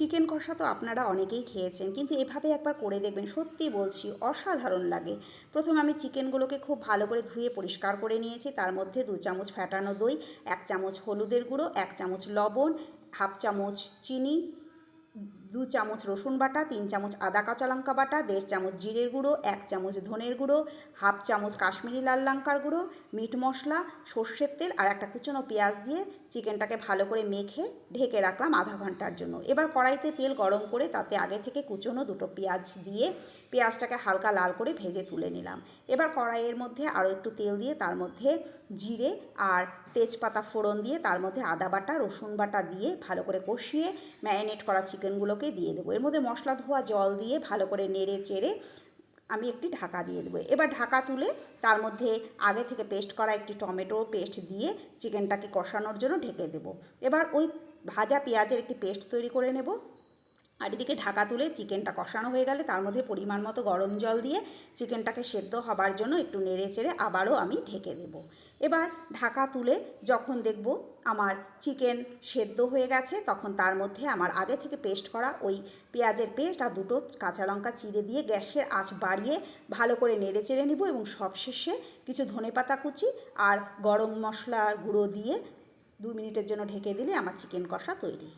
Chicken কষা তো আপনারা অনেকেই খেয়েছেন, কিন্তু এভাবে একবার করে দেখবেন, সত্যি বলছি অসাধারণ লাগে। প্রথমে আমি চিকেনগুলোকে খুব ভালো করে ধুয়ে পরিষ্কার করে নিয়েছি। তার মধ্যে 2 চামচ ফ্যাটানো দই, 1 চামচ হলুদের গুঁড়ো, 1 চামচ লবণ, হাফ চামচ চিনি, 2 চামচ রসুন বাটা, 3 চামচ আদা কাঁচা লঙ্কা বাটা, 1.5 চামচ জিরের গুঁড়ো, 1 চামচ ধনের গুঁড়ো, হাফ চামচ কাশ্মীরি লাল লঙ্কার গুঁড়ো, মিট মশলা, সর্ষের তেল আর একটা কুচনো পেঁয়াজ দিয়ে চিকেনটাকে ভালো করে মেখে ঢেকে রাখলাম আধা ঘন্টার জন্য। এবার কড়াইতে তেল গরম করে তাতে আগে থেকে কুচনো 2টো পেঁয়াজ দিয়ে পেঁয়াজটাকে হালকা লাল করে ভেজে তুলে নিলাম। এবার কড়াইয়ের মধ্যে আরও একটু তেল দিয়ে তার মধ্যে জিরে আর তেজপাতা ফোড়ন দিয়ে তার মধ্যে আদা বাটা রসুন বাটা দিয়ে ভালো করে কষিয়ে ম্যারিনেট করা চিকেনগুলোকে দিয়ে দেবো। এর মধ্যে মশলা ধোয়া জল দিয়ে ভালো করে নেড়ে চেড়ে আমি একটি ঢাকা দিয়ে দেবো। এবার ঢাকা তুলে তার মধ্যে আগে থেকে পেস্ট করা একটি টমেটো পেস্ট দিয়ে চিকেনটাকে কষানোর জন্য ঢেকে দেবো। এবার ওই ভাজা পেঁয়াজের একটি পেস্ট তৈরি করে নেব। আর এদিকে ঢাকা তুলে চিকেনটা কষানো হয়ে গেলে তার মধ্যে পরিমাণ মতো গরম জল দিয়ে চিকেনটাকে সেদ্ধ হবার জন্য একটু নেড়ে চেড়ে আবারও আমি ঢেকে দেব। এবার ঢাকা তুলে যখন দেখব আমার চিকেন সেদ্ধ হয়ে গেছে, তখন তার মধ্যে আমার আগে থেকে পেস্ট করা ওই পেঁয়াজের পেস্ট আর 2টো কাঁচা লঙ্কা চিড়ে দিয়ে গ্যাসের আঁচ বাড়িয়ে ভালো করে নেড়ে চেড়ে নিব এবং সবশেষে কিছু ধনেপাতা কুচি আর গরম মশলার গুঁড়ো দিয়ে 2 মিনিটের জন্য ঢেকে দিলে আমার চিকেন কষা তৈরি।